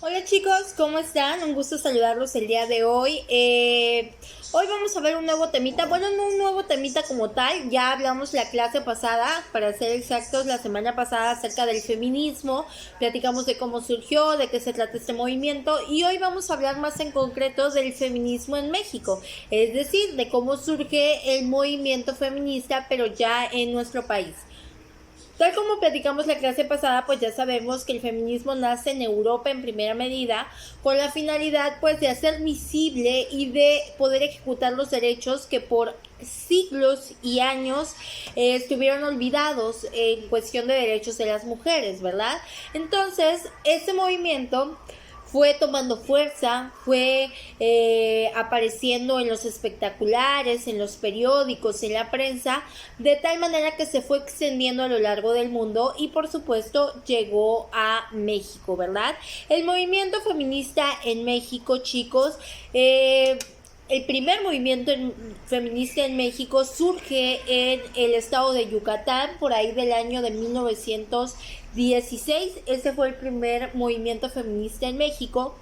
Hola chicos, ¿cómo están? Un gusto saludarlos el día de hoy. Hoy vamos a ver un nuevo temita, bueno, no un nuevo temita como tal, ya hablamos la clase pasada, para ser exactos, la semana pasada acerca del feminismo, platicamos de cómo surgió, de qué se trata este movimiento y hoy vamos a hablar más en concreto del feminismo en México, es decir, de cómo surge el movimiento feminista pero ya en nuestro país. Tal como platicamos la clase pasada, pues ya sabemos que el feminismo nace en Europa en primera medida con la finalidad pues de hacer visible y de poder ejecutar los derechos que por siglos y años estuvieron olvidados en cuestión de derechos de las mujeres, ¿verdad? Entonces, este movimiento fue tomando fuerza, fue apareciendo en los espectaculares, en los periódicos, en la prensa, de tal manera que se fue extendiendo a lo largo del mundo y por supuesto llegó a México, ¿verdad? El movimiento feminista en México, chicos, el primer movimiento feminista en México surge en el estado de Yucatán por ahí del año de 1916. Ese fue el primer movimiento feminista en México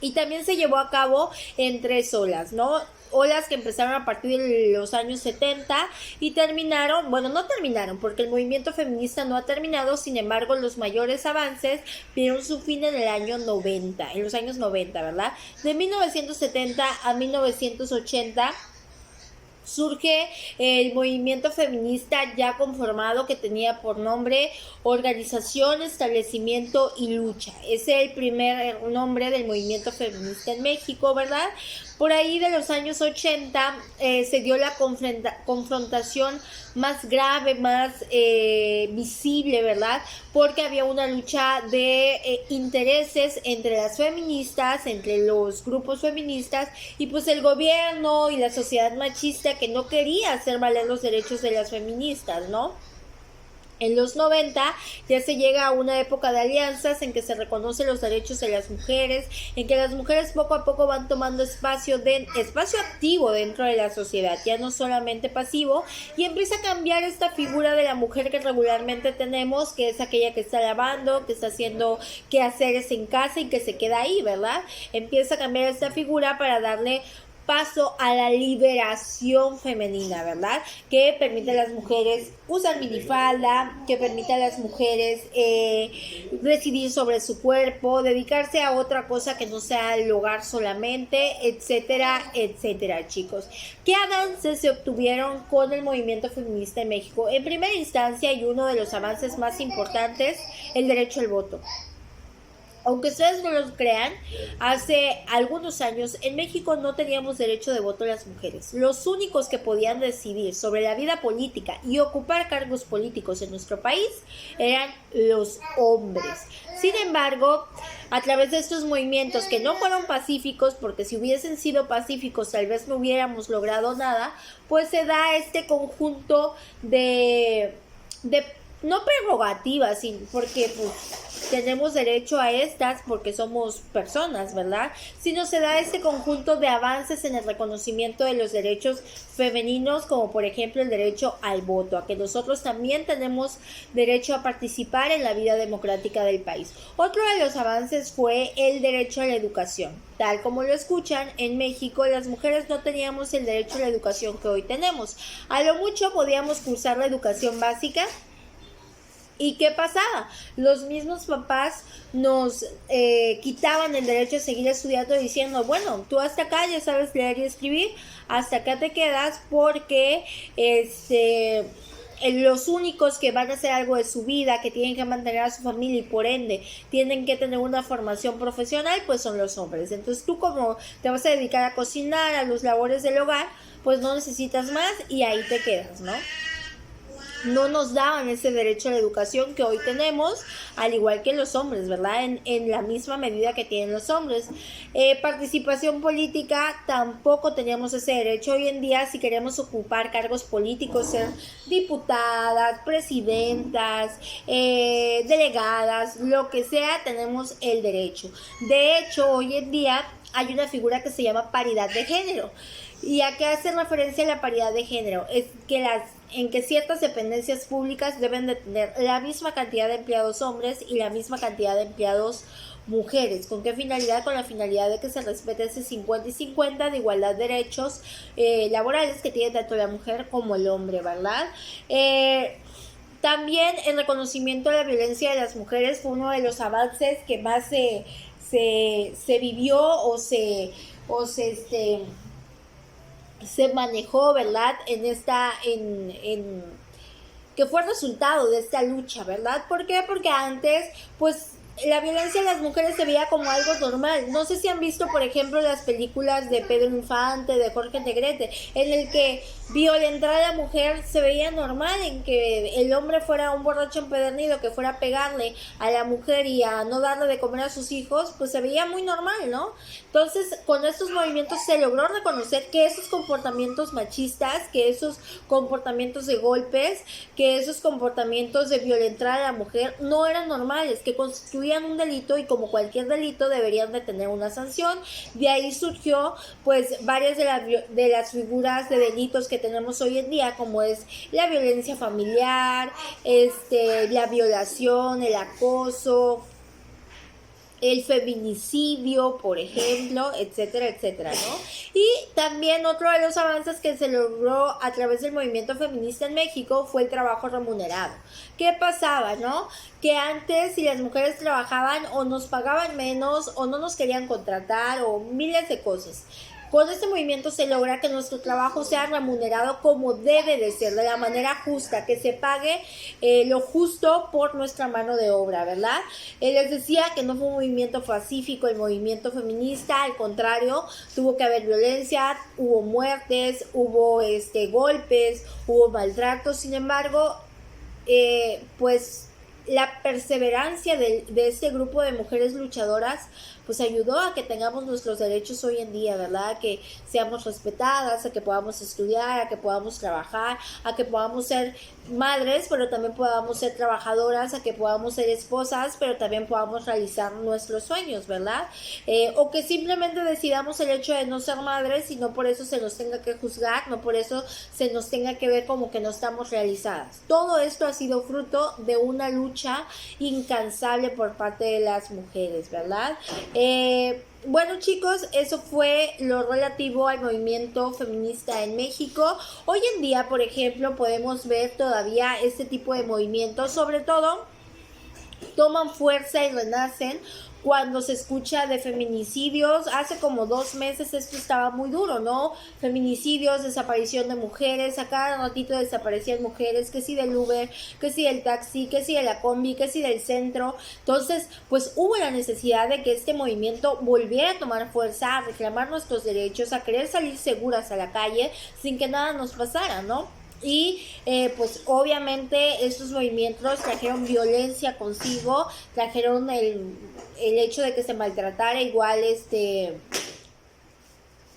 y también se llevó a cabo en tres olas, ¿no? Olas que empezaron a partir de los años 70 y terminaron, bueno, no terminaron porque el movimiento feminista no ha terminado, sin embargo los mayores avances vieron su fin en el año 90, en los años 90, ¿verdad? De 1970 a 1980 surge el movimiento feminista ya conformado que tenía por nombre Organización, Establecimiento y Lucha. Ese es el primer nombre del movimiento feminista en México, ¿verdad? Por ahí de los años 80 se dio la confrontación más grave, más visible, ¿verdad? Porque había una lucha de intereses entre las feministas, entre los grupos feministas y pues el gobierno y la sociedad machista que no quería hacer valer los derechos de las feministas, ¿no? En los 90 ya se llega a una época de alianzas en que se reconocen los derechos de las mujeres, en que las mujeres poco a poco van tomando espacio activo dentro de la sociedad, ya no solamente pasivo, y empieza a cambiar esta figura de la mujer que regularmente tenemos, que es aquella que está lavando, que está haciendo quehaceres en casa y que se queda ahí, ¿verdad? Empieza a cambiar esta figura para darle paso a la liberación femenina, ¿verdad? Que permite a las mujeres usar minifalda, que permite a las mujeres decidir sobre su cuerpo, dedicarse a otra cosa que no sea el hogar solamente, etcétera, etcétera, chicos. ¿Qué avances se obtuvieron con el movimiento feminista en México? En primera instancia, y uno de los avances más importantes, el derecho al voto. Aunque ustedes no lo crean, hace algunos años en México no teníamos derecho de voto las mujeres. Los únicos que podían decidir sobre la vida política y ocupar cargos políticos en nuestro país eran los hombres. Sin embargo, a través de estos movimientos que no fueron pacíficos, porque si hubiesen sido pacíficos tal vez no hubiéramos logrado nada, pues se da este conjunto de no prerrogativas, porque pues tenemos derecho a estas porque somos personas, ¿verdad? Sino se da este conjunto de avances en el reconocimiento de los derechos femeninos, como por ejemplo el derecho al voto, a que nosotros también tenemos derecho a participar en la vida democrática del país. Otro de los avances fue el derecho a la educación. Tal como lo escuchan, en México las mujeres no teníamos el derecho a la educación que hoy tenemos. A lo mucho podíamos cursar la educación básica. ¿Y qué pasaba? Los mismos papás nos quitaban el derecho a seguir estudiando diciendo, bueno, tú hasta acá ya sabes leer y escribir, hasta acá te quedas porque los únicos que van a hacer algo de su vida, que tienen que mantener a su familia y por ende tienen que tener una formación profesional, pues son los hombres. Entonces tú como te vas a dedicar a cocinar, a los labores del hogar, pues no necesitas más y ahí te quedas, ¿no? No nos daban ese derecho a la educación que hoy tenemos, al igual que los hombres, ¿verdad? En la misma medida que tienen los hombres. Participación política, tampoco teníamos ese derecho. Hoy en día, si queremos ocupar cargos políticos, ser diputadas, presidentas, delegadas, lo que sea, tenemos el derecho. De hecho, hoy en día hay una figura que se llama paridad de género. ¿Y a qué hace referencia la paridad de género? Es que en que ciertas dependencias públicas deben de tener la misma cantidad de empleados hombres y la misma cantidad de empleados mujeres. ¿Con qué finalidad? Con la finalidad de que se respete ese 50 y 50 de igualdad de derechos laborales que tiene tanto la mujer como el hombre, ¿verdad? También el reconocimiento de la violencia de las mujeres fue uno de los avances que más se vivió se manejó, ¿verdad? Que fue resultado de esta lucha, ¿verdad? ¿Por qué? Porque antes, pues, la violencia a las mujeres se veía como algo normal. No sé si han visto, por ejemplo, las películas de Pedro Infante, de Jorge Negrete, en el que violentar a la mujer se veía normal, en que el hombre fuera un borracho empedernido, que fuera a pegarle a la mujer y a no darle de comer a sus hijos, pues se veía muy normal, ¿no? Entonces, con estos movimientos se logró reconocer que esos comportamientos machistas, que esos comportamientos de golpes, que esos comportamientos de violentar a la mujer no eran normales, que constituían un delito y como cualquier delito deberían de tener una sanción. De ahí surgió pues varias de las figuras de delitos que tenemos hoy en día, como es la violencia familiar, la violación, el acoso, el feminicidio, por ejemplo, etcétera, etcétera, ¿no? Y también otro de los avances que se logró a través del movimiento feminista en México fue el trabajo remunerado. ¿Qué pasaba, no? Que antes, si las mujeres trabajaban, o nos pagaban menos, o no nos querían contratar, o miles de cosas. Con este movimiento se logra que nuestro trabajo sea remunerado como debe de ser, de la manera justa, que se pague lo justo por nuestra mano de obra, ¿verdad? Les decía que no fue un movimiento pacífico el movimiento feminista, al contrario, tuvo que haber violencia, hubo muertes, hubo golpes, hubo maltratos. Sin embargo, pues la perseverancia de este grupo de mujeres luchadoras pues ayudó a que tengamos nuestros derechos hoy en día, ¿verdad? A que seamos respetadas, a que podamos estudiar, a que podamos trabajar, a que podamos ser madres, pero también podamos ser trabajadoras, a que podamos ser esposas, pero también podamos realizar nuestros sueños, ¿verdad? O que simplemente decidamos el hecho de no ser madres y no por eso se nos tenga que juzgar, no por eso se nos tenga que ver como que no estamos realizadas. Todo esto ha sido fruto de una lucha incansable por parte de las mujeres, ¿verdad? Bueno, chicos, eso fue lo relativo al movimiento feminista en México. Hoy en día, por ejemplo, podemos ver todavía este tipo de movimientos, sobre todo toman fuerza y renacen cuando se escucha de feminicidios. Hace como 2 meses esto estaba muy duro, ¿no? Feminicidios, desaparición de mujeres, a cada ratito desaparecían mujeres, que si del Uber, que si del taxi, que si de la combi, que si del centro. Entonces, pues hubo la necesidad de que este movimiento volviera a tomar fuerza, a reclamar nuestros derechos, a querer salir seguras a la calle sin que nada nos pasara, ¿no? Y pues obviamente estos movimientos trajeron violencia consigo, trajeron el hecho de que se maltratara igual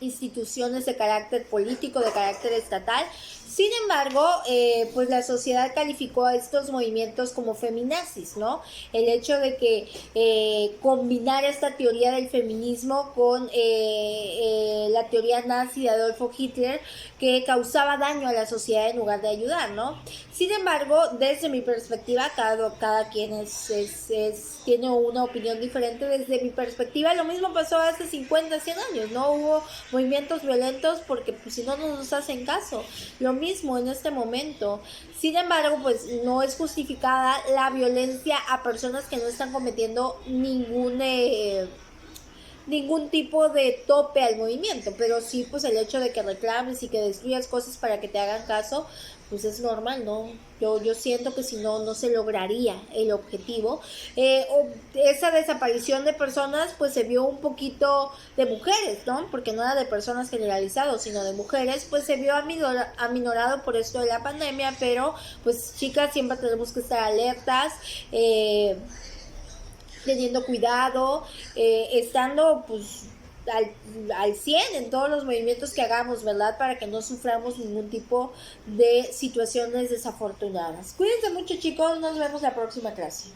instituciones de carácter político, de carácter estatal. Sin embargo, pues la sociedad calificó a estos movimientos como feminazis, ¿no? El hecho de que combinar esta teoría del feminismo con la teoría nazi de Adolfo Hitler, que causaba daño a la sociedad en lugar de ayudar, ¿no? Sin embargo, desde mi perspectiva, cada quien tiene una opinión diferente. Desde mi perspectiva, lo mismo pasó hace 50, 100 años, ¿no? Hubo movimientos violentos porque pues, si no, no nos hacen caso. Lo mismo en este momento. Sin embargo, pues no es justificada la violencia a personas que no están cometiendo ningún tipo de tope al movimiento, pero sí pues el hecho de que reclames y que destruyas cosas para que te hagan caso, pues es normal, ¿no? Yo siento que si no, no se lograría el objetivo. Esa desaparición de personas, pues se vio un poquito de mujeres, ¿no? Porque no era de personas generalizados, sino de mujeres, pues se vio aminorado por esto de la pandemia, pero pues chicas, siempre tenemos que estar alertas, teniendo cuidado, estando pues al 100 en todos los movimientos que hagamos, ¿verdad? Para que no suframos ningún tipo de situaciones desafortunadas. Cuídense mucho, chicos, nos vemos la próxima clase.